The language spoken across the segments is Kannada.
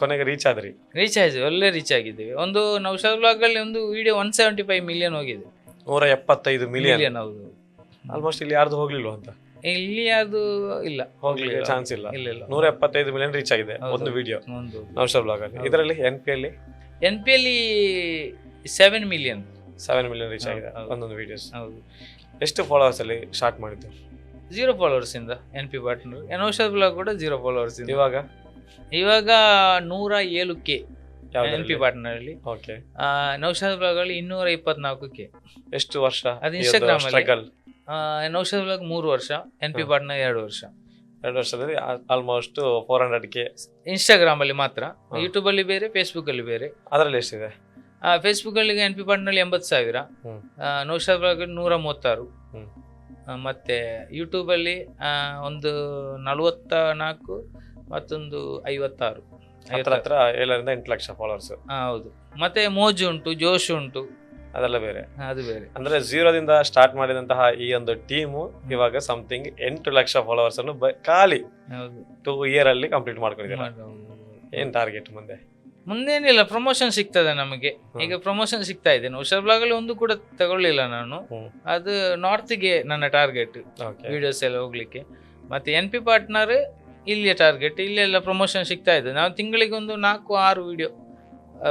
ಕೊನೆಗೆ ರೀಚ್ ಆದ್ರಿ. ರೀಚ್ ಆಯ್ತು, ಒಳ್ಳೆ ರೀಚ್ ಆಗಿದ್ದೇವೆ. ಒಂದು ನೌಶಾದ್ ಬ್ಲಾಗ್ ಅಲ್ಲಿ ಒಂದು ವಿಡಿಯೋ 175 ಮಿಲಿಯನ್ ಹೋಗಿದೆ. 175 ಮಿಲಿಯನ್. ಹೌದು. ಆಲ್ಮೋಸ್ಟ್ ಇಲ್ಲಿ ಯಾರ್ದು ಹೋಗ್ಲಿಲ್ವ ಅಂತ? ಇಲ್ಲಿ ಅದು ಇಲ್ಲ, ಹೋಗ್ಲಿಕ್ಕೆ ಚಾನ್ಸ್ ಇಲ್ಲ. ಇಲ್ಲ. 175 ಮಿಲಿಯನ್ ರೀಚ್ ಆಗಿದೆ ಒಂದು ವಿಡಿಯೋ ನೌಶಾದ್ ಬ್ಲಾಗ್ ಅಲ್ಲಿ. ಇದರಲ್ಲಿ NP ಅಲ್ಲಿ NP 7 ಮಿಲಿಯನ್ 7 ಮಿಲಿಯನ್ ರೀಚ್ ಆಗಿದೆ ಒಂದೊಂದು ವಿಡಿಯೋಸ್. ಹೌದು. ಎಷ್ಟು ಫಾಲೋವರ್ಸ್ ಅಲ್ಲಿ ಸ್ಟಾರ್ಟ್ ಮಾಡಿದ್ದು? 0 ಫಾಲೋವರ್ಸ್ ಇಂದ NP ಪಾರ್ಟ್ನರ್. ನೌಶಾದ್ ಬ್ಲಾಗ್ ಕೂಡ 0 ಫಾಲೋವರ್ಸ್ ಇಂದ. ಇವಾಗ 107K NP ಪಾರ್ಟ್ನರ್ ಅಲ್ಲಿ. ಓಕೆ. ನೌಶಾದ್ ಬ್ಲಾಗ್ ಅಲ್ಲಿ 224K. ಎಷ್ಟು ವರ್ಷ ಅದು ಇನ್ಸ್ಟಾಗ್ರಾಮ್ ಅಲ್ಲಿ. ನೌಶಾದ್ ಬ್ಲಾಗ್ 3 ವರ್ಷ, NP ಪಾರ್ಟ್ನರ್ 2 ವರ್ಷ. 2 ವರ್ಷದಲ್ಲಿ ಆಲ್ಮೋಸ್ಟ್ 400K ಇನ್ಸ್ಟಾಗ್ರಾಮ್ ಅಲ್ಲಿ ಮಾತ್ರ. ಯೂಟ್ಯೂಬ್ ಅಲ್ಲಿ ಬೇರೆ, ಫೇಸ್ಬುಕ್ ಅಲ್ಲಿ ಬೇರೆ. ಅದರಲ್ಲಿ ಎಷ್ಟಿದೆ? ಫೇಸ್ಬುಕ್ ಅಲ್ಲಿ NP ಪಾರ್ಟ್ನರ್ 80,000, ನೌಶಾದ್ ಬ್ಲಾಗ್ 136, ಮತ್ತೆ ಯೂಟ್ಯೂಬ್ ಅಲ್ಲಿ ಒಂದು 44, ಮತ್ತೊಂದು 56. ಹತ್ರ 7ರಿಂದ 8 ಲಕ್ಷ ಫಾಲೋವರ್ಸ್. ಹೌದು. ಮತ್ತೆ ಮೋಜು ಉಂಟು, ಜೋಶ್ ಉಂಟು, ಅದೆಲ್ಲ ಬೇರೆ. ಅದು ಬೇರೆ. ಅಂದ್ರೆ 0ದಿಂದ ಸ್ಟಾರ್ಟ್ ಮಾಡಿದಂತಹ ಈ ಒಂದು ಟೀಮು ಇವಾಗ ಸಮಥಿಂಗ್ 8 ಲಕ್ಷ ಫಾಲೋವರ್ಸ್ ಅನ್ನು ಖಾಲಿ 2 ಇಯರ್ ಅಲ್ಲಿ ಕಂಪ್ಲೀಟ್ ಮಾಡ್ಕೊಂಡಿದ್ದಾರೆ. ಏನ್ ಟಾರ್ಗೆಟ್ ಮುಂದೆ? ಮುಂದೇನಿಲ್ಲ, ಪ್ರಮೋಷನ್ ಸಿಗ್ತದೆ ನಮಗೆ. ಈಗ ಪ್ರಮೋಷನ್ ಸಿಗ್ತಾ ಇದೆ. ನೌಶಾದ್ ಬ್ಲಾಗ್ ಅಲ್ಲಿ ಒಂದು ಕೂಡ ತಗೊಳ್ಳಿಲ್ಲ ನಾನು. ಅದು ನಾರ್ತ್ಗೆ ನನ್ನ ಟಾರ್ಗೆಟ್, ವಿಡಿಯೋಸ್ ಎಲ್ಲ ಹೋಗ್ಲಿಕ್ಕೆ. ಮತ್ತೆ NP ಪಾರ್ಟ್ನರ್ ಇಲ್ಲಿಯ ಟಾರ್ಗೆಟ್. ಇಲ್ಲೆಲ್ಲ ಪ್ರಮೋಷನ್ ಸಿಗ್ತಾ ಇದೆ. ನಾವು ತಿಂಗಳಿಗೆ ಒಂದು 4-6 ವಿಡಿಯೋ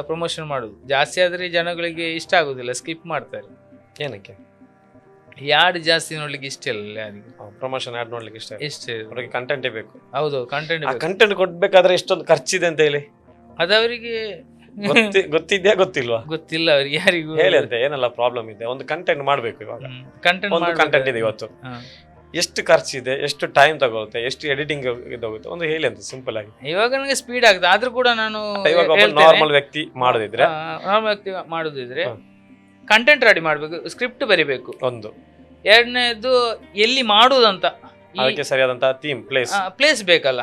ಪ್ರಮೋಷನ್ ಮಾಡುದು. ಜಾಸ್ತಿ ಆದ್ರೆ ಜನಗಳಿಗೆ ಇಷ್ಟ ಆಗುದಿಲ್ಲ, ಸ್ಕಿಪ್ ಮಾಡ್ತಾರೆ. ಏನಕ್ಕೆ? ಯಾಡ್ ಜಾಸ್ತಿ ನೋಡ್ಲಿಕ್ಕೆ ಇಷ್ಟ ಇಲ್ಲ ಯಾರಿಗೆ. ಪ್ರಮೋಷನ್ ಆಡ್ ನೋಡ್ಲಿಕ್ಕೆ ಇಷ್ಟ ಅವ್ರಿಗೆ ಕಂಟೆಂಟೇ ಬೇಕು. ಹೌದು, ಕಂಟೆಂಟ್ ಕೊಡ್ಬೇಕಾದ್ರೆ ಎಷ್ಟೊಂದು ಖರ್ಚಿದೆ ಅಂತ ಹೇಳಿ ಅದವರಿಗೆ ಗೊತ್ತಿದ್ಯಾ ಗೊತ್ತಿಲ್ವಾ? ಗೊತ್ತಿಲ್ಲ ಅವ್ರಿಗೆ, ಯಾರಿಗೂ ಹೇಳಿ ಅಂತ. ಏನೆಲ್ಲ ಪ್ರಾಬ್ಲಮ್ ಇದೆ? ಒಂದು ಕಂಟೆಂಟ್ ಮಾಡ್ಬೇಕು. ಇವಾಗ ಕಂಟೆಂಟ್ ಇದೆ ಇವತ್ತು, ಎಷ್ಟು ಖರ್ಚಿದೆ, ಎಷ್ಟು ಟೈಮ್ ತಗೊಳುತ್ತೆ, ಎಷ್ಟು ಎಡಿಟಿಂಗ್ ಇದಾಗುತ್ತೆ, ಒಂದು ಹೇಳಿ ಅಂತ ಸಿಂಪಲ್ ಆಗಿ. ಇವಾಗ ನನಗೆ ಸ್ಪೀಡ್ ಆಗುತ್ತೆ. ಆದ್ರೂ ಕೂಡ ನಾನು ಇವಾಗ ನಾರ್ಮಲ್ ವ್ಯಕ್ತಿ ಮಾಡೋದಿದ್ರೆ ಕಂಟೆಂಟ್ ರೆಡಿ ಮಾಡ್ಬೇಕು, ಸ್ಕ್ರಿಪ್ಟ್ ಬರಿಬೇಕು ಒಂದು. 2ನೇದು ಎಲ್ಲಿ ಮಾಡುದಂತ, ಅದಕ್ಕೆ ಸರಿಯಾದಂತಹ ಥೀಮ್, ಪ್ಲೇಸ್ ಬೇಕಲ್ಲ.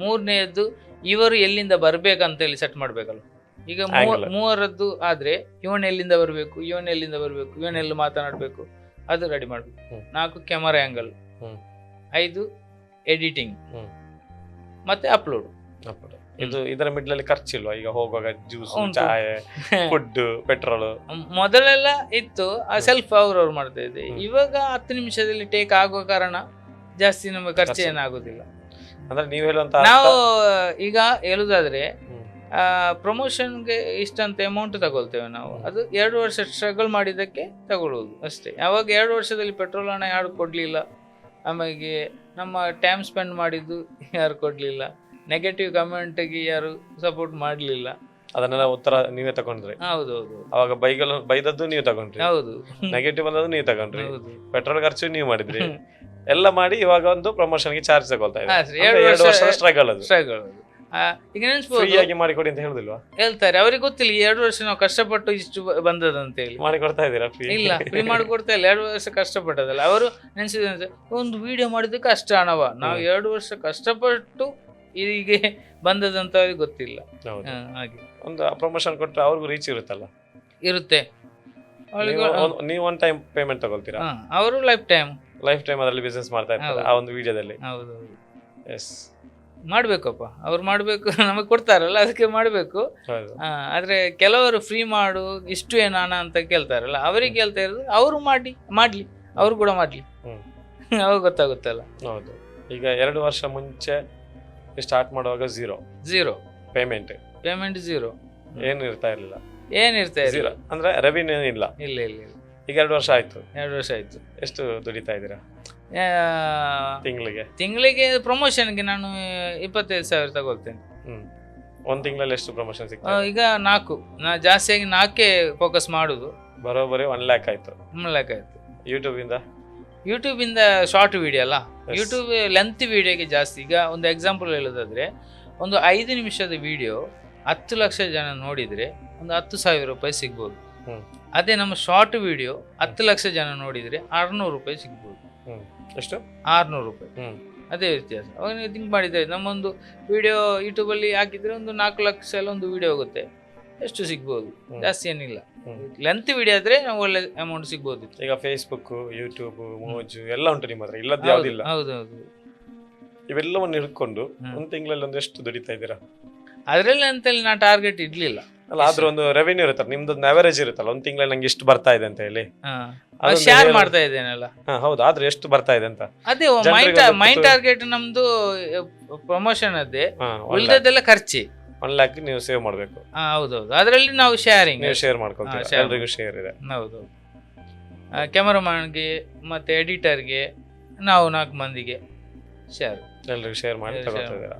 3ನೇದು ಇವರು ಎಲ್ಲಿಂದ ಬರ್ಬೇಕಂತ ಹೇಳಿ ಸೆಟ್ ಮಾಡ್ಬೇಕಲ್ಲ. ಈಗ 3ರದ್ದು ಆದ್ರೆ ಇವನ್ ಎಲ್ಲಿಂದ ಬರ್ಬೇಕು, ಇವನ್ ಎಲ್ಲಿ ಮಾತನಾಡ್ಬೇಕು, ಅದು ರೆಡಿ ಮಾಡ್ಬೇಕು. 4 ಕ್ಯಾಮರಾ ಆಂಗಲ್, 5 ಎಡಿಟಿಂಗ್, ಮತ್ತೆ ಅಪ್ಲೋಡ್. ಇದರ ಮಿಡ್ಲ್ ಅಲ್ಲಿ ಖರ್ಚಿಲ್ವಾ? ಈಗ ಹೋಗುವಾಗ ಜ್ಯೂಸ್, ಚಾಯ್, ಫುಡ್, ಪೆಟ್ರೋಲ್ ಮೊದಲೆಲ್ಲ ಇತ್ತು, ಸೆಲ್ಫ್ ಅವ್ರವ್ರು ಮಾಡ್ತಾ ಇದ್ದೆ. ಇವಾಗ 10 ನಿಮಿಷದಲ್ಲಿ ಟೇಕ್ ಆಗುವ ಕಾರಣ ಜಾಸ್ತಿ ನಮಗೆ ಖರ್ಚು ಏನಾಗುದಿಲ್ಲ. ಅಂದ್ರೆ ನೀವು ಹೇಳುವಂತ, ನಾವು ಈಗ ಹೇಳುದಾದ್ರೆ ಪ್ರಮೋಷನ್ಗೆ ಇಷ್ಟಂತ ಅಮೌಂಟ್ ತಗೊಳ್ತೇವೆ ನಾವು. ಅದು 2 ವರ್ಷ ಸ್ಟ್ರಗಲ್ ಮಾಡಿದ್ದಕ್ಕೆ ತಗೊಳ್ಳೋದು ಅಷ್ಟೇ. ಯಾವಾಗ 2 ವರ್ಷದಲ್ಲಿ ಪೆಟ್ರೋಲ್ ಹಣ ಯಾರು ಕೊಡ್ಲಿಲ್ಲ, ಆಮೇಲೆ ನಮ್ಮ ಟೈಮ್ ಸ್ಪೆಂಡ್ ಮಾಡಿದ್ದು ಯಾರು ಕೊಡ್ಲಿಲ್ಲ, ನೆಗೆಟಿವ್ ಕಮೆಂಟ್ಗೆ ಯಾರು ಸಪೋರ್ಟ್ ಮಾಡ್ಲಿಲ್ಲ, ಅದನ್ನೆಲ್ಲ ಉತ್ತರ ನೀವೇ ತಗೊಂಡ್ರಿ. ಹೌದೌದು. ಅವಾಗ ಬೈದದ್ದು ನೀವು ತಗೊಂಡ್ರಿ, ಹೌದು. ನೆಗೆಟಿವ್ ಬಂದದ್ದು ನೀವು ತಗೊಂಡ್ರಿ, ಪೆಟ್ರೋಲ್ ಖರ್ಚು ನೀವು ಮಾಡಿದ್ರಿ, ಎಲ್ಲ ಮಾಡಿ ಇವಾಗ ಒಂದು ಪ್ರಮೋಷನ್ ಗೆ ಚಾರ್ಜ್ ತಗೊಳ್ತಾ ಇದ್ದಾರೆ. 2 ವರ್ಷ ಸ್ಟ್ರಗಲ್ ಈಗ ನೆನ್ಸ್ಬೋದು, ಮಾಡಿಕೊಡಿ ಅಂತ ಹೇಳುದಿಲ್ವಾ? ಹೇಳ್ತಾರೆ. ಅವ್ರಿಗೆ ಗೊತ್ತಿಲ್ಲ 2 ವರ್ಷ ನಾವು ಕಷ್ಟಪಟ್ಟು ಇಷ್ಟು ಬಂದದಂತ ಹೇಳಿ. ಮಾಡಿಕೊಡ್ತಾ ಇದ್ದೀರಾ? ಇಲ್ಲ, ಫ್ರೀ ಮಾಡಿಕೊಡ್ತಾ ಇಲ್ಲ. 2 ವರ್ಷ ಕಷ್ಟಪಟ್ಟದಲ್ಲ. ಅವರು ನೆನ್ಸಿದ ಒಂದು ವಿಡಿಯೋ ಮಾಡಿದ್ದಕ್ಕೆ ಅಷ್ಟು ಹಣವ, ನಾವು 2 ವರ್ಷ ಕಷ್ಟಪಟ್ಟು ಹೀಗೆ ಬಂದದಂತ ಅವ್ರಿಗೆ ಗೊತ್ತಿಲ್ಲ. ಹಾಗೆ ಒಂದು ಪ್ರಮೋಷನ್ ಕೊಟ್ಟರೆ ಅವ್ರಿಗೂ ರೀಚ್ ಇರುತ್ತಲ್ಲ. ಇರುತ್ತೆ. ನೀವು ಒನ್ ಟೈಮ್ ಪೇಮೆಂಟ್ ತಗೊಳ್ತೀರಾ? ಅವರು ಲೈಫ್ ಟೈಮ್ ಅದರಲ್ಲಿ ಬಿಸ್ನೆಸ್ ಮಾಡ್ತಾ ಇರ್ತಾರೆ ಆ ಒಂದು ವಿಡಿಯೋದಲ್ಲಿ. ಹೌದು, ಎಸ್, ಮಾಡ್ಬೇಕಪ್ಪ. ಅವ್ರು ಮಾಡ್ಬೇಕು, ನಮಗೆ ಕೊಡ್ತಾರಲ್ಲ ಅದಕ್ಕೆ ಮಾಡ್ಬೇಕು. ಆದ್ರೆ ಕೆಲವರು ಫ್ರೀ ಮಾಡು, ಇಷ್ಟು ಏನು ಹಣ ಅಂತ ಕೇಳ್ತಾರಲ್ಲ, ಅವರಿಗೆ ಕೇಳ್ತಾ ಇರೋದು ಅವರು ಮಾಡ್ಲಿ, ಅವ್ರು ಕೂಡ ಮಾಡ್ಲಿ, ಅವಾಗ ಗೊತ್ತಾಗುತ್ತಲ್ಲ. ಹೌದು. ಈಗ 2 ವರ್ಷ ಮುಂಚೆ ಸ್ಟಾರ್ಟ್ ಮಾಡುವಾಗ ಝೀರೋ ಪೇಮೆಂಟ್ 0 ಏನು ಇರ್ತಾ ಇರ್ಲಿಲ್ಲ. ಅಂದ್ರೆ ರೆವಿನ್ಯೂ ಇಲ್ಲ. ಈಗ 2 ವರ್ಷ ಆಯ್ತು. ಎಷ್ಟು ದುಡಿತಾ ಇದ್ದೀರಾ ತಿಂಗಳಿಗೆ? ಪ್ರಮೋಷನ್ಗೆ ನಾನು 25,000 ತಗೊಳ್ತೇನೆ. ಒಂದ್ ತಿಂಗಳಲ್ಲಿ ಎಷ್ಟು ಪ್ರಮೋಷನ್ ಸಿಗ್ತದೆ? ಈಗ 4. ನಾ ಜಾಸ್ತಿಯಾಗಿ 4ಕ್ಕೆ ಫೋಕಸ್ ಮಾಡುದು. ಬರೋಬ್ಬರಿ 1 ಲ್ಯಾಕ್ ಆಯ್ತು. 1 ಲ್ಯಾಕ್ ಆಯ್ತು. ಯೂಟ್ಯೂಬ್ ಇಂದ ಶಾರ್ಟ್ ವಿಡಿಯೋ ಅಲ್ಲ. ಯೂಟ್ಯೂಬ್ ಲೆಂತ್ ವಿಡಿಯೋಗೆ ಜಾಸ್ತಿ. ಈಗ ಒಂದು ಎಕ್ಸಾಂಪಲ್ ಹೇಳೋದಾದ್ರೆ, ಒಂದು 5 ನಿಮಿಷದ ವಿಡಿಯೋ 10 ಲಕ್ಷ ಜನ ನೋಡಿದ್ರೆ ಒಂದು 10,000 ರೂಪಾಯಿ ಸಿಗ್ಬೋದು. ಅದೇ ನಮ್ಮ ಶಾರ್ಟ್ ವಿಡಿಯೋ 10 ಲಕ್ಷ ಜನ ನೋಡಿದ್ರೆ 600 ರೂಪಾಯಿ ಸಿಗ್ಬೋದು. ಎಷ್ಟು? 600 ರೂಪಾಯಿ. ಅದೇ ವ್ಯತ್ಯಾಸ. ಅವಾಗ ನೀವು ಥಿಂಕ್ ಮಾಡಿದ್ರೆ, ನಮ್ಮೊಂದು ವಿಡಿಯೋ ಯೂಟ್ಯೂಬಲ್ಲಿ ಹಾಕಿದ್ರೆ ಒಂದು 4 ಲಕ್ಷ ಎಲ್ಲ ಒಂದು ವಿಡಿಯೋ ಹೋಗುತ್ತೆ, ಎಷ್ಟು ಸಿಗ್ಬೋದು? ಜಾಸ್ತಿ ಏನಿಲ್ಲ. ಲೆಂತ್ ವಿಡಿಯೋ ಆದ್ರೆ ನಾವು ಒಳ್ಳೆ ಅಮೌಂಟ್ ಸಿಗ್ಬೋದು. ಈಗ ಫೇಸ್ಬುಕ್, ಯೂಟ್ಯೂಬ್, ಮೋಜು ಎಲ್ಲ ಉಂಟು ನಿಮ್ಮ ಹತ್ರ, ಇಲ್ಲದ ಯಾವುದಿಲ್ಲ. ಹೌದೌದು. ಇವೆಲ್ಲವನ್ನು ಹಿಡ್ಕೊಂಡು ಒಂದು ತಿಂಗಳಲ್ಲಿ ಎಷ್ಟು ದುಡಿತಾ ಇದ್ದೀರಾ? ಅದ್ರಲ್ಲಿ ಅಂತೇಳಿ ನಾ ಟಾರ್ಗೆಟ್ ಇಡ್ಲಿಲ್ಲ. ಅಲ್ಲ ಆದ್ರೂ ಒಂದು ರೆವೆನ್ಯೂ ಇರುತ್ತಲ್ಲ, ನಿಮ್ದೊಂದು ಅವರೇಜ್ ಇರುತ್ತಲ್ಲ, ಒಂದು ತಿಂಗಳಲ್ಲಿ ನಂಗೆ ಇಷ್ಟು ಬರ್ತಾ ಇದೆ ಅಂತ ಹೇಳಿ. ಶೇರ್ ಮಾಡ್ತಾ ಇದ್ದೇನಲ್ಲ. ಹೌದು, ಆದ್ರೂ ಎಷ್ಟು ಬರ್ತಾ ಇದೆ ಅಂತ. ಅದೇ ಮೈನ್ ಟಾರ್ಗೆಟ್ ನಮ್ದು ಪ್ರಮೋಷನ್ ಅದೇ, ಉಳಿದದ್ದೆಲ್ಲ ಖರ್ಚಿ. 1 lakh ನೀವು ಸೇವ್ ಮಾಡ್ಬೇಕು. ಹೌದೌದು, ಅದರಲ್ಲಿ ನಾವು ಶೇರಿಂಗ್, ನೀವು ಶೇರ್ ಮಾಡ್ಕೊಳ್ತೀರಾ, ಎಲ್ರಿಗೂ ಶೇರ್ ಇದೆ. ಹೌದು, ಕ್ಯಾಮರಾಮನ್ಗೆ ಮತ್ತೆ ಎಡಿಟರ್ಗೆ ನಾವು 4 ಮಂದಿಗೆ ಶೇರ್, ಎಲ್ರಿಗೂ ಶೇರ್ ಮಾಡಿ ತಗೊಳ್ತಿದ್ದೀರಾ.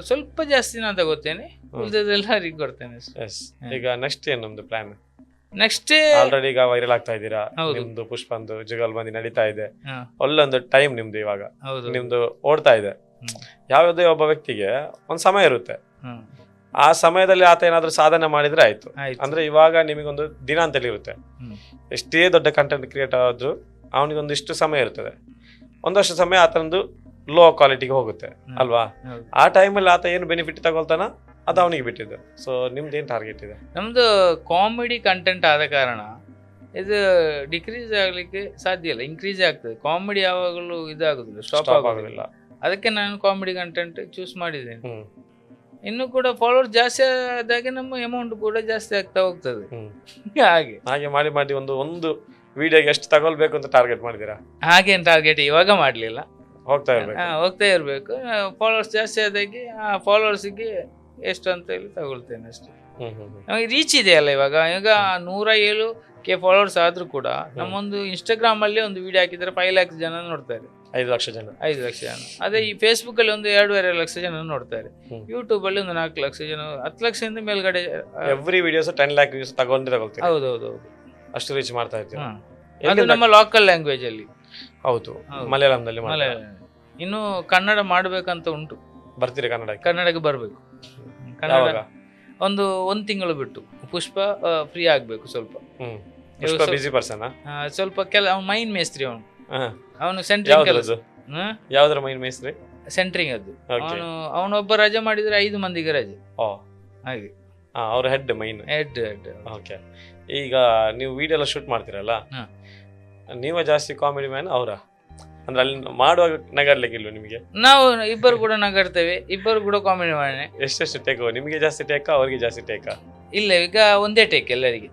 ಸ್ವಲ್ಪ ಜಾಸ್ತಿ ನಾನು ತಗೋತೇನೆ, ಉಳಿದದೆಲ್ಲರಿಗೆ ಕೊಡ್ತೇನೆ. ಈಗ ನೆಕ್ಸ್ಟ್ ಏನ್ ನಮ್ದು ಪ್ಲಾನ್? ನೆಕ್ಸ್ಟ್ ಆಲ್ರೆಡಿ ಈಗ ವೈರಲ್ ಆಗ್ತಾ ಇದ್ದೀರಾ, ನಿಮ್ದು ಪುಷ್ಪಂದು ಜುಗಲ್ಬಂದಿ ನಡೀತಾ ಇದೆ, ಒಳ್ಳೊಂದು ಟೈಮ್ ನಿಮ್ದು ಇವಾಗ ನಿಮ್ದು ಓಡ್ತಾ ಇದೆ. ಯಾವುದೇ ಒಬ್ಬ ವ್ಯಕ್ತಿಗೆ ಒಂದ್ ಸಮಯ ಇರುತ್ತೆ, ಆ ಸಮಯದಲ್ಲಿ ಆತ ಏನಾದ್ರೂ ಸಾಧನೆ ಮಾಡಿದ್ರೆ ಆಯ್ತು. ಅಂದ್ರೆ ಇವಾಗ ನಿಮಗೊಂದು ದಿನ ಅಂತೇಳಿ ಇರುತ್ತೆ, ಎಷ್ಟೇ ದೊಡ್ಡ ಕಂಟೆಂಟ್ ಕ್ರಿಯೇಟ್ ಆದ್ರೂ ಅವನಿಗೊಂದು ಇಷ್ಟು ಸಮಯ ಇರ್ತದೆ. ಒಂದಷ್ಟು ಸಮಯ ಆತನದು ಲೋ ಕ್ವಾಲಿಟಿಗೆ ಹೋಗುತ್ತೆ ಅಲ್ವಾ? ಆ ಟೈಮಲ್ಲಿ ಆತ ಏನು ಬೆನಿಫಿಟ್ ತಗೊಳ್ತಾನ ಅದು ಅವನಿಗೆ ಬಿಟ್ಟಿದ್ದು. ಸೊ ನಿಮ್ದು ಏನ್ ಟಾರ್ಗೆಟ್ ಇದೆ? ನಮ್ದು ಕಾಮಿಡಿ ಕಂಟೆಂಟ್ ಆದ ಕಾರಣ ಇದು ಡಿಕ್ರೀಸ್ ಆಗ್ಲಿಕ್ಕೆ ಸಾಧ್ಯ ಇಲ್ಲ, ಇನ್ಕ್ರೀಸ್ ಆಗ್ತದೆ. ಕಾಮಿಡಿ ಯಾವಾಗಲೂ ಇದಾಗುದಿಲ್ಲ, ಸ್ಟಾಪ್ ಆಗೋದಿಲ್ಲ. ಅದಕ್ಕೆ ನಾನು ಕಾಮಿಡಿ ಕಂಟೆಂಟ್ ಚೂಸ್ ಮಾಡಿದ್ದೇನೆ. ಇನ್ನು ಕೂಡ ಫಾಲೋವರ್ಸ್ ಜಾಸ್ತಿ ಆದಾಗೆ ನಮ್ಮ ಅಮೌಂಟ್ ಕೂಡ ಜಾಸ್ತಿ ಆಗ್ತಾ ಹೋಗ್ತದೆ. ಹಾಗೆ ಮಾಡಿ ಮಾಡಿ ಒಂದು ವಿಡಿಯೋಗೆ ಎಷ್ಟು ತಗೊಳ್ಬೇಕು ಅಂತ ಟಾರ್ಗೆಟ್ ಮಾಡಿದೀರಾ? ಹಾಗೇನು ಟಾರ್ಗೆಟ್ ಇವಾಗ ಮಾಡ್ಲಿಲ್ಲ, ಹೋಗ್ತಾ ಇರ್ಬೇಕು. ಫಾಲೋವರ್ಸ್ ಜಾಸ್ತಿ ಆದಾಗೆ ಆ ಫಾಲೋವರ್ಸಿಗೆ ಎಷ್ಟು ಅಂತ ಹೇಳಿ ತಗೊಳ್ತೇನೆ ಅಷ್ಟೇ. ನಮಗೆ ರೀಚ್ ಇದೆಯಲ್ಲ ಇವಾಗ 107K ಫಾಲೋವರ್ಸ್ ಆದ್ರೂ ಕೂಡ ನಮ್ಮೊಂದು ಇನ್ಸ್ಟಾಗ್ರಾಮ್ ಅಲ್ಲಿ ಒಂದು ವಿಡಿಯೋ ಹಾಕಿದ್ರೆ 5 lakhs ಜನ ನೋಡ್ತಾರೆ, 5 ಲಕ್ಷ ಜನ. ಅದೇ ಈ ಫೇಸ್ಬುಕ್ ಅಲ್ಲಿ ಒಂದು 2.5 ಲಕ್ಷ ಜನ ನೋಡ್ತಾರೆ, ಯೂಟ್ಯೂಬ್ ಅಲ್ಲಿ ಒಂದು 4 ಲಕ್ಷ ಜನ, 10 ಲಕ್ಷದಿಂದ ಮೇಲ್ಗಡೆ. ಎವ್ರಿ ವಿಡಿಯೋಸ್ 10 lakh ವ್ಯೂಸ್ ತಗೊಳ್ತೀವಿ. ಹೌದೌದು, ಅಷ್ಟು ರೀಚ್ ಮಾಡ್ತಾ ಇದ್ದೀವಿ. ಅದು ನಮ್ಮ ಲೋಕಲ್ ಲ್ಯಾಂಗ್ವೇಜ್ ಅಲ್ಲಿ. ಹೌದು, ಮಲಯಾಳಂದಲ್ಲಿ. ಇನ್ನು ಕನ್ನಡ ಮಾಡ್ಬೇಕಂತ ಉಂಟು. ಬರ್ತೀರಿ ಕನ್ನಡಕ್ಕೆ ಬರ್ಬೇಕು. ಕನ್ನಡ ಒಂದು ತಿಂಗಳು ಬಿಟ್ಟು ಪುಷ್ಪ ಫ್ರೀ ಆಗ್ಬೇಕು ಸ್ವಲ್ಪ. ಬಿಸಿ ಪರ್ಸನ್, ಸ್ವಲ್ಪ ಮೈನ್ ಮೇಸ್ತ್ರಿ ಅವನು ಸೆಂಟ್ರಿಂಗ್ ಕೆಲಸ. ಯಾವ್ದ್ರ ಮೈನ್ ಮೇಸ್ತ್ರಿ? ಸೆಂಟ್ರಿಂಗ್ ಅದು. ಅವನೊಬ್ಬ ರಜೆ ಮಾಡಿದ್ರೆ 5 ಮಂದಿಗೆ ರಜೆ. ಹಾಗೆ ಅವ್ರ ಹೆಡ್ ಮೈನ್ ಹೆಡ್. ಓಕೆ. ಈಗ ನೀವು ವಿಡಿಯೋ ಎಲ್ಲ ಶೂಟ್ ಮಾಡ್ತೀರಲ್ಲ, ನೀವೇ ಜಾಸ್ತಿ ಕಾಮಿಡಿ ಮ್ಯಾನ್ ಅವರ? ಅಂದ್ರೆ ಅಲ್ಲಿ ಮಾಡುವಾಗ ನಗಾಡ್ಲಿಕ್ಕೆ ಇಲ್ವ ನಿಮಗೆ? ನಾವು ಇಬ್ಬರು ಕೂಡ ನಗಾಡ್ತೇವೆ, ಇಬ್ಬರು ಕೂಡ ಕಾಮಿಡಿ ಮಾಡಿ. ಎಷ್ಟೆಷ್ಟು ಟೇಕ್? ನಿಮಗೆ ಜಾಸ್ತಿ ಟೇಕ, ಅವ್ರಿಗೆ ಜಾಸ್ತಿ ಟೇಕ? ಇಲ್ಲ, ಈಗ ಒಂದೇ ಟೇಕ್ ಎಲ್ಲರಿಗೆ,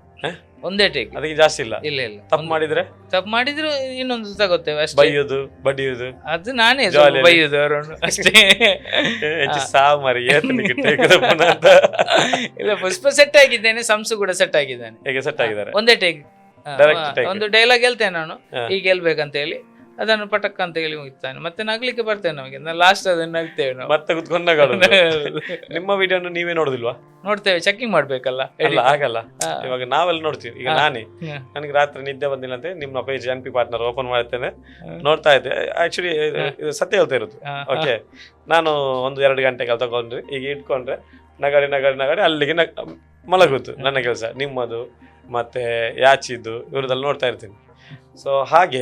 ಒಂದೇ ಟೇಕ್. ಅದಕ್ಕೆ ಜಾಸ್ತಿ ಇಲ್ಲ? ಇಲ್ಲ. ತಪ್ಪು ಮಾಡಿದ್ರೆ ಇನ್ನೊಂದು ತಗೋತೇವೆ ಅಷ್ಟೇ. ಬಡಿಯುದು ಅದು ನಾನೇ ಬೈಯುದು ಅವರನ್ನು ಅಷ್ಟೇ. ಇಲ್ಲ, ಪುಷ್ಪ ಸೆಟ್ ಆಗಿದ್ದೇನೆ, ಸಂಸು ಕೂಡ ಸೆಟ್ ಆಗಿದ್ದಾನೆ. ಹೇಗೆ ಸೆಟ್ ಆಗಿದ್ದಾರೆ? ಒಂದೇ ಟೇಕ್. ಒಂದು ಡೈಲಾಗ್ ಹೇಳ್ತೇನೆ ನಾನು, ಈಗ ಹೇಳ್ಬೇಕಂತ ಹೇಳಿ, ಅದನ್ನು ಪಟಕ್ ಅಂತ ಹೇಳಿ ಮುಗಿತಾನೆ. ಮತ್ತೆ ನಗ್ಲಿಕ್ಕೆ ಬರ್ತೇವೆ ನಮಗೆ, ಲಾಸ್ಟ್ ಅದನ್ನ ನಗ್ತೇವೆ ನಾವು. ಮತ್ತೆ ಕುತ್ಕೊಂಡು ನಗಾಡೋದು. ನಿಮ್ಮ ವಿಡಿಯೋನ ನೀವೇ ನೋಡುದಿಲ್ವಾ? ನೋಡ್ತೇವೆ, ಚೆಕಿಂಗ್ ಮಾಡ್ಬೇಕಲ್ಲ. ಆಗಲ್ಲ, ಇವಾಗ ನಾವೆಲ್ಲ ನೋಡ್ತೀವಿ. ಈಗ ನನಗೆ ರಾತ್ರಿ ನಿದ್ದೆ ಬಂದಿಲ್ಲ ಅಂತ ನಿಮ್ಮ ಪೇಜ್ NP ಪಾರ್ಟ್ನರ್ ಓಪನ್ ಮಾಡ್ತೇನೆ, ನೋಡ್ತಾ ಇದ್ದೆ. ಆಕ್ಚುಲಿ ಇದು ಸತ್ಯ ಹೇಳ್ತಾ ಇರೋದು. ಓಕೆ, ನಾನು 1-2 ಗಂಟೆಗೆ ತಗೊಂಡ್ರಿ, ಈಗ ಇಟ್ಕೊಂಡ್ರೆ ನಗಾಡಿ ಅಲ್ಲಿಗೆ ಮಲಗುದು ನನ್ನ ಕೆಲಸ. ನಿಮ್ಮದು ಮತ್ತೆ ಯಾಚಿದ್ದು ಇವ್ರದೆಲ್ಲ ನೋಡ್ತಾ ಇರ್ತೀನಿ. ಸೊ ಹಾಗೆ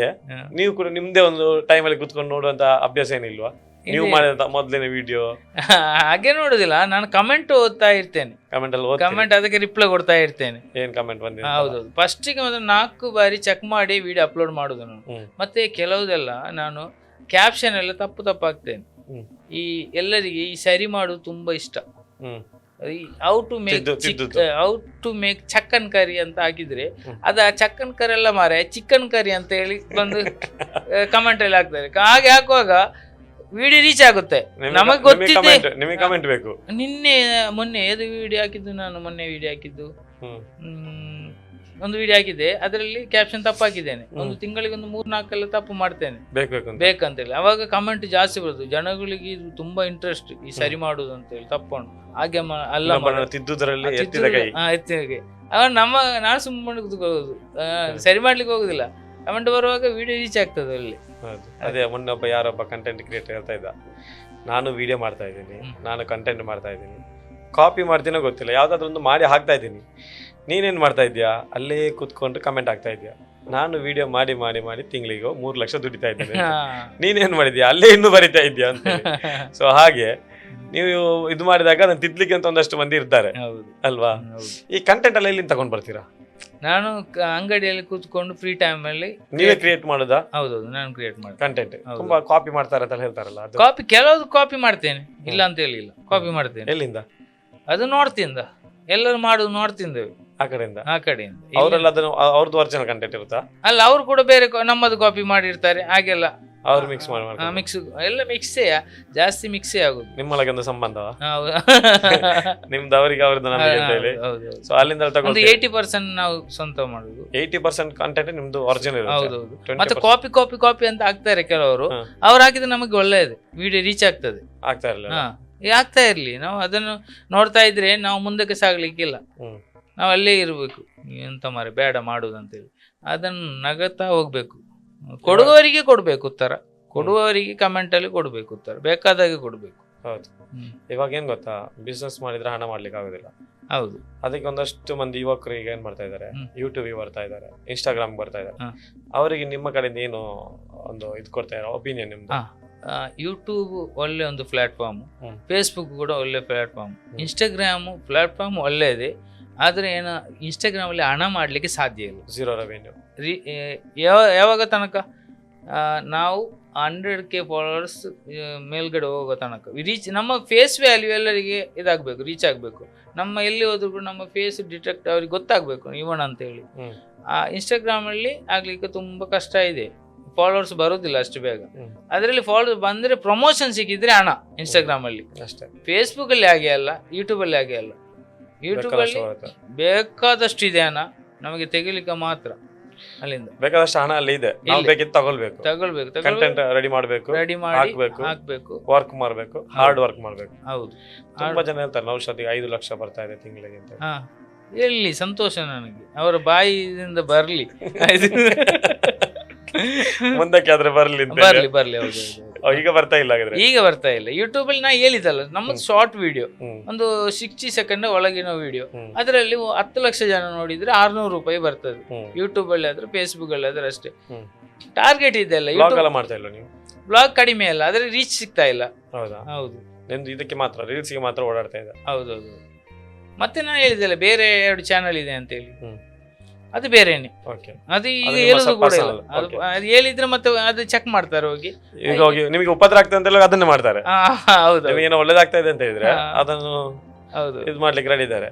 ನೀವು ಕೂಡ ನಿಮ್ದೇ ಒಂದು ಟೈಮಲ್ಲಿ ಕುತ್ಕೊಂಡು ನೋಡುವಂತ ಅಭ್ಯಾಸ ಏನಿಲ್ವಾ? ನೀವು ಮಾಡಿದ ಮೊದಲಿನ ವಿಡಿಯೋ ಹಾಗೆ ನೋಡುದಿಲ್ಲ, ನಾನು ಕಮೆಂಟ್ ಓದ್ತಾ ಇರ್ತೇನೆ. ಕಮೆಂಟ್ ಅದಕ್ಕೆ ರಿಪ್ಲೈ ಕೊಡ್ತಾ ಇರ್ತೇನೆ. ಏನ್ ಕಮೆಂಟ್ ಬಂದಿದೆ? ಹೌದು, ಫಸ್ಟಿಗೆ ಮೊದಲು 4 ಬಾರಿ ಚೆಕ್ ಮಾಡಿ ವಿಡಿಯೋ ಅಪ್ಲೋಡ್ ಮಾಡುದು ನಾನು. ಮತ್ತೆ ಕೆಲವುದೆಲ್ಲ ನಾನು ಕ್ಯಾಪ್ಷನ್ ಎಲ್ಲ ತಪ್ಪಾಗ್ತೇನೆ. ಈ ಎಲ್ಲರಿಗೆ ಈ ಸರಿ ಮಾಡುದು ತುಂಬಾ ಇಷ್ಟ. ಹೌ ಟು ಮೇಕ್ ಚಕ್ಕನ್ ಕರಿ ಅಂತ ಹಾಕಿದ್ರೆ ಅದ ಚಕ್ಕನ್ ಕರಿ ಎಲ್ಲ ಮಾರೆ ಚಿಕನ್ ಕರಿ ಅಂತ ಹೇಳಿ ಬಂದು ಕಮೆಂಟ್ ಅಲ್ಲಿ ಹಾಕ್ತಾರೆ. ಹಾಗೆ ಹಾಕುವಾಗ ವಿಡಿಯೋ ರೀಚ್ ಆಗುತ್ತೆ. ನಮಗೆ ಗೊತ್ತಿದೆ, ಮೊನ್ನೆ ಏದು ವಿಡಿಯೋ ಹಾಕಿದ್ದು ನಾನು, ಮೊನ್ನೆ ವಿಡಿಯೋ ಹಾಕಿದ್ದು ಒಂದು ವಿಡಿಯೋ ಹಾಕಿದ್ದೆ, ಅದರಲ್ಲಿ ಕ್ಯಾಪ್ಷನ್ ತಪ್ಪು ಹಾಕಿದ್ದೇನೆ. ಒಂದು ತಿಂಗಳಿಗೆ 3-4 ಎಲ್ಲ ತಪ್ಪು ಮಾಡ್ತೇನೆ ಬೇಕಂತೇಳಿ. ಅವಾಗ ಕಮೆಂಟ್ ಜಾಸ್ತಿ ಬರುದು, ಜನಗಳಿಗೆ ಇದು ತುಂಬಾ ಇಂಟ್ರೆಸ್ಟ್ ಈ ಸರಿ ಮಾಡುದು ಅಂತ ಹೇಳಿ ತಪ್ಪುಂಟು. ಹಾಗೆ ಅಲ್ಲ ಎತ್ತಿನಗೆ ನಾನು ಸುಮ್ಮನೆ ಕೂತ್ಕೊಳ್ಳೋದು, ಸರಿ ಮಾಡ್ಲಿಕ್ಕೆ ಹೋಗುದಿಲ್ಲ. ಕಮೆಂಟ್ ಬರುವಾಗ ವಿಡಿಯೋ ರೀಚ್ ಆಗ್ತದೆ ಅಲ್ಲಿ. ಅದೇ ಮೊನ್ನೆ ಯಾರೊಬ್ಬ ಕಂಟೆಂಟ್ ಕ್ರಿಯೇಟರ್ ಹೇಳ್ತಾ ಇದ್ದ, ನಾನು ವಿಡಿಯೋ ಮಾಡ್ತಾ ಇದ್ದೀನಿ, ನಾನು ಕಂಟೆಂಟ್ ಮಾಡ್ತಾ ಇದ್ದೀನಿ, ಕಾಪಿ ಮಾಡ್ತೀನೋ ಗೊತ್ತಿಲ್ಲ, ಯಾವ್ದಾದ್ರು ಒಂದು ಮಾಡಿ ಹಾಕ್ತಾ ಇದ್ದೀನಿ, ನೀನೇನು ಮಾಡ್ತಾ ಇದೆಯಾ? ಅಲ್ಲೇ ಕೂತ್ಕೊಂಡು ಕಮೆಂಟ್ ಆಗ್ತಾ ಇದೆಯಾ? ನಾನು ವಿಡಿಯೋ ಮಾಡಿ ಮಾಡಿ ಮಾಡಿ ತಿಂಗಳಿಗೆ 3 ಲಕ್ಷ ದುಡಿತಾ ಇದ್ದೇನೆ, ನೀನೇನು ಮಾಡಿದ್ಯಾ? ಅಲ್ಲೇ ಇನ್ನೂ ಬರಿತಾ ಇದೆಯಾ ಅಂತ. ಸೊ ಹಾಗೆ ನೀವು ಇದು ಮಾಡಿದಾಗ ಅದನ್ನು ತಿದ್ಲಿಕ್ಕೆ ಅಂತ ಒಂದಷ್ಟು ಮಂದಿ ಇರ್ತಾರೆ ಅಲ್ವಾ? ಈ ಕಂಟೆಂಟ್ ಎಲ್ಲ ಎಲ್ಲಿಂದ ತಗೊಂಡ್ ಬರ್ತೀರಾ? ನಾನು ಅಂಗಡಿಯಲ್ಲಿ ಕೂತ್ಕೊಂಡು ಫ್ರೀ ಟೈಮ್ ಅಲ್ಲಿ ನೀವೇ ಕ್ರಿಯೇಟ್ ಮಾಡೋದಾ? ಹೌದೌದು, ನಾನು ಕ್ರಿಯೇಟ್ ಮಾಡ್ತೇನೆ ಕಂಟೆಂಟ್ ತುಂಬಾ ಕಾಪಿ ಮಾಡ್ತಾರೆ ಅಂತ ಹೇಳ್ತಾರಲ್ಲ, ಅದು ಕಾಪಿ. ಕೆಲವ್ದು ಕಾಪಿ ಮಾಡ್ತೇನೆ, ಇಲ್ಲ ಅಂತ ಹೇಳಿಲ್ಲ, ಕಾಪಿ ಮಾಡ್ತೇನೆ. ಎಲ್ಲಿಂದ? ಅದು ನೋಡ್ತಿಂದ, ಎಲ್ಲರೂ ಮಾಡುದು ನೋಡ್ತಿಂದೇವೆ ಆ ಕಡೆಯಿಂದ. ಆ ಕಡೆಯಿಂದ. ಅವರೆಲ್ಲ ಅದನ್ನು ಅವ್ರದ್ದು ಒರಿಜಿನಲ್ ಕಂಟೆಂಟ್ ಇರುತ್ತಾ? ಅಲ್ಲ, ಅವ್ರು ಕೂಡ ಬೇರೆ ನಮ್ಮದು ಕಾಪಿ ಮಾಡಿರ್ತಾರೆ, ಹಾಗೆಲ್ಲ ಅವ್ರು ಮಿಕ್ಸ್ ಮಾಡಿ ಮಿಕ್ಸ್, ಎಲ್ಲ ಮಿಕ್ಸೇ, ಜಾಸ್ತಿ ಮಿಕ್ಸೇ ಆಗುದು. ನಿಮ್ಮೊಳಗೆ ಒಂದು ಸಂಬಂಧವ ಹೌದು. ನಿಮ್ದು ಅವರಿಗೆ ಅವ್ರದ್ದು ನಮಗೆ ಅಂತ ಹೇಳಿ. ಹೌದು. ಸೊ ಅಲ್ಲಿಂದ ಒಂದು ತಗೊಂಡು 80% ನಾವು ಸ್ವಂತ ಮಾಡುದು. 80% ಕಂಟೆಂಟ್ ನಿಮ್ದು ಒರಿಜಿನಲ್ ಇರುತ್ತೆ. ಹೌದೌದು. ಮತ್ತೆ ಕಾಪಿ ಕಾಪಿ ಕಾಪಿ ಅಂತ ಹಾಕ್ತಾರೆ ಕೆಲವರು. ಅವ್ರು ಹಾಕಿದ್ರೆ ನಮಗೆ ಒಳ್ಳೆಯದು, ವಿಡಿಯೋ ರೀಚ್ ಆಗ್ತದೆ. ಆಗ್ತಾ ಇರಲಿಲ್ಲ. ಆಗ್ತಾ ಇರ್ಲಿ, ನಾವು ಅದನ್ನು ನೋಡ್ತಾ ಇದ್ರೆ ನಾವು ಮುಂದಕ್ಕೆ ಸಾಗ್ಲಿಕ್ಕಿಲ್ಲ. ನಾವು ಅಲ್ಲೇ ಇರ್ಬೇಕು. ಎಂತ ಮಾರೆ ಬೇಡ ಮಾಡುದಂತೇಳಿ ಅದನ್ನು ನಗತಾ ಹೋಗ್ಬೇಕು. ಕೊಡುವವರಿಗೆ ಕೊಡ್ಬೇಕು ಉತ್ತರ, ಕೊಡುವವರಿಗೆ ಕಮೆಂಟ್ ಅಲ್ಲಿ ಕೊಡ್ಬೇಕು ಉತ್ತರ, ಬೇಕಾದಾಗೆ ಕೊಡ್ಬೇಕು. ಹೌದು. ಇವಾಗ ಏನ್ ಗೊತ್ತಾ, ಬಿಸ್ನೆಸ್ ಮಾಡಿದ್ರೆ ಹಣ ಮಾಡ್ಲಿಕ್ಕೆ ಆಗುದಿಲ್ಲ. ಹೌದು. ಅದಕ್ಕೆ ಒಂದಷ್ಟು ಮಂದಿ ಯುವಕರು ಈಗ ಏನ್ ಮಾಡ್ತಾ ಇದಾರೆ, ಯೂಟ್ಯೂಬ್ ಬರ್ತಾ ಇದಾರೆ, ಇನ್ಸ್ಟಾಗ್ರಾಮ್ ಬರ್ತಾ ಇದಾರೆ. ಅವರಿಗೆ ನಿಮ್ಮ ಕಡೆಯಿಂದ ಏನು ಒಂದು ಇದು ಕೊಡ್ತಾ ಇರೋ ಒಪಿನಿಯನ್ ನಿಮ್ದು? ಯೂಟ್ಯೂಬ್ ಒಳ್ಳೆ ಒಂದು ಪ್ಲಾಟ್ಫಾರ್ಮ್, ಫೇಸ್ಬುಕ್ ಕೂಡ ಒಳ್ಳೆ ಪ್ಲಾಟ್ಫಾರ್ಮ್, ಇನ್ಸ್ಟಾಗ್ರಾಮ್ ಪ್ಲಾಟ್ಫಾರ್ಮ್ ಒಳ್ಳೆಯದೇ. ಆದ್ರೆ ಏನು, ಇನ್ಸ್ಟಾಗ್ರಾಮ್ ಅಲ್ಲಿ ಹಣ ಮಾಡ್ಲಿಕ್ಕೆ ಸಾಧ್ಯ ಇಲ್ಲ. 0 ರೆವೆನ್ಯೂ. ಯಾವಾಗ ತನಕ ನಾವು 100K ಫಾಲೋವರ್ಸ್ ಮೇಲ್ಗಡೆ ಹೋಗೋ ತನಕ ರೀಚ್, ನಮ್ಮ ಫೇಸ್ ವ್ಯಾಲ್ಯೂ ಎಲ್ಲರಿಗೆ ಇದಾಗಬೇಕು, ರೀಚ್ ಆಗಬೇಕು. ನಮ್ಮ ಎಲ್ಲಿ ಹೋದ್ರು ಕೂಡ ನಮ್ಮ ಫೇಸ್ ಡಿಟೆಕ್ಟ್ ಅವ್ರಿಗೆ ಗೊತ್ತಾಗಬೇಕು ಇವನ್ ಅಂತ ಹೇಳಿ. ಇನ್ಸ್ಟಾಗ್ರಾಮ್ ಅಲ್ಲಿ ಆಗ್ಲಿಕ್ಕೆ ತುಂಬಾ ಕಷ್ಟ ಇದೆ, ಫಾಲೋವರ್ಸ್ ಬರೋದಿಲ್ಲ ಅಷ್ಟು ಬೇಗ. ಅದರಲ್ಲಿ ಫಾಲೋವರ್ಸ್ ಬಂದ್ರೆ ಪ್ರಮೋಷನ್ ಸಿಕ್ಕಿದ್ರೆ ಹಣ ಇನ್ಸ್ಟಾಗ್ರಾಮ್ ಅಲ್ಲಿ ಅಷ್ಟೇ. ಫೇಸ್ಬುಕ್ ಅಲ್ಲಿ ಹಾಗೆ ಅಲ್ಲ, ಯೂಟ್ಯೂಬ್ ಅಲ್ಲಿ ಹಾಗೆ ಅಲ್ಲ. ಯೂಟ್ಯೂಬ್ ಅಲ್ಲಿ ಬೇಕಾದಷ್ಟು ಇದೆ ಹಣ, ನಮಗೆ ತೆಗಿಲಿಕ್ಕೆ ಮಾತ್ರ. ಅಲ್ಲಿಂದ ಬೇಕಾದಷ್ಟು ಹಣ ಅಲ್ಲಿ ಇದೆ, ನಾವು ಬೇಕಿತ್ತು ತಗೊಳ್ಬೇಕು, ಕಂಟೆಂಟ್ ರೆಡಿ ಮಾಡ್ಬೇಕು, ರೆಡಿ ಮಾಡಿ ಹಾಕ್ಬೇಕು, ವರ್ಕ್ ಮಾಡ್ಬೇಕು, ಹಾರ್ಡ್ ವರ್ಕ್ ಮಾಡ್ಬೇಕು. ಹೌದು. ತುಂಬಾ ಜನ ಹೇಳ್ತಾರೆ ನೌಷಾದಿಗೆ 5 ಲಕ್ಷ ಬರ್ತಾ ಇದೆ ತಿಂಗಳಿಗೆ ಅಂತ. ಎಲ್ಲಿ ಸಂತೋಷ ನನಗೆ, ಅವರ ಬಾಯಿಯಿಂದ ಬರ್ಲಿ, ಮುಂದಕ್ಕೆ ಆದ್ರೆ ಬರ್ಲಿ ಬರ್ಲಿ. ಈಗ ಬರ್ತಾ ಇಲ್ಲ, ಈಗ ಬರ್ತಾ ಇಲ್ಲ. ಯೂಟ್ಯೂಬ್ ಅಲ್ಲಿ ನಾ ಹೇಳಿದಲ್ಲ, ನಮ್ಮದು ಶಾರ್ಟ್ ವಿಡಿಯೋ, ಒಂದು 60 ಸೆಕೆಂಡ್ ಒಳಗಿನ ವಿಡಿಯೋ, ಅದರಲ್ಲಿ 10 ಲಕ್ಷ ಜನ ನೋಡಿದ್ರೆ 600 ರೂಪಾಯಿ ಬರ್ತದೆ. ಯೂಟ್ಯೂಬ್ ಅಲ್ಲಿ ಆದ್ರೆ, ಫೇಸ್ಬುಕ್ ಅಲ್ಲಿ ಆದ್ರೆ ಅಷ್ಟೇ. ಟಾರ್ಗೆಟ್ ಇದೆಲ್ಲ. ಯೂಟ್ಯೂಬ್ ಮಾಡ್ತಾ ಇಲ್ಲ ನೀವು? ಬ್ಲಾಗ್ ಕಡಿಮೆ ಅಲ್ಲ, ಆದ್ರೆ ರೀಚ್ ಸಿಗ್ತಾ ಇಲ್ಲ. ಹೌದಾ? ಹೌದು. ನಿಮ್ದು ಇದಕ್ಕೆ ಮಾತ್ರ, ರೀಲ್ಸ್ ಗೆ ಮಾತ್ರ ಓಡಾಡ್ತಾ ಇದೆ. ಹೌದೌದು. ಮತ್ತೆ ನಾ ಹೇಳಿದೆಲ್ಲ ಬೇರೆ 2 ಚಾನಲ್ ಇದೆ ಅಂತ ಹೇಳಿ, ಅದು ಬೇರೆನೆ. ಅದು ಈಗ ಹೇಳುದು ಕೂಡ ಇಲ್ಲ. ಅದು ಹೇಳಿದ್ರೆ ಮತ್ತೆ ಅದು ಚೆಕ್ ಮಾಡ್ತಾರೆ ಹೋಗಿ. ಈಗ ಹೋಗಿ ನಿಮಗೆ ಉಪದ್ರ ಆಗ್ತದೆ ಅಂತ ಅದನ್ನೇ ಮಾಡ್ತಾರೆ. ಹೌದು. ಏನೋ ಒಳ್ಳೇದಾಗ್ತಾ ಇದೆ ಅಂತ ಹೇಳಿದ್ರೆ ಅದನ್ನು ಹೌದು ಇದು ಮಾಡ್ಲಿಕ್ಕೆ ರೆಡಿ ಇದ್ದಾರೆ.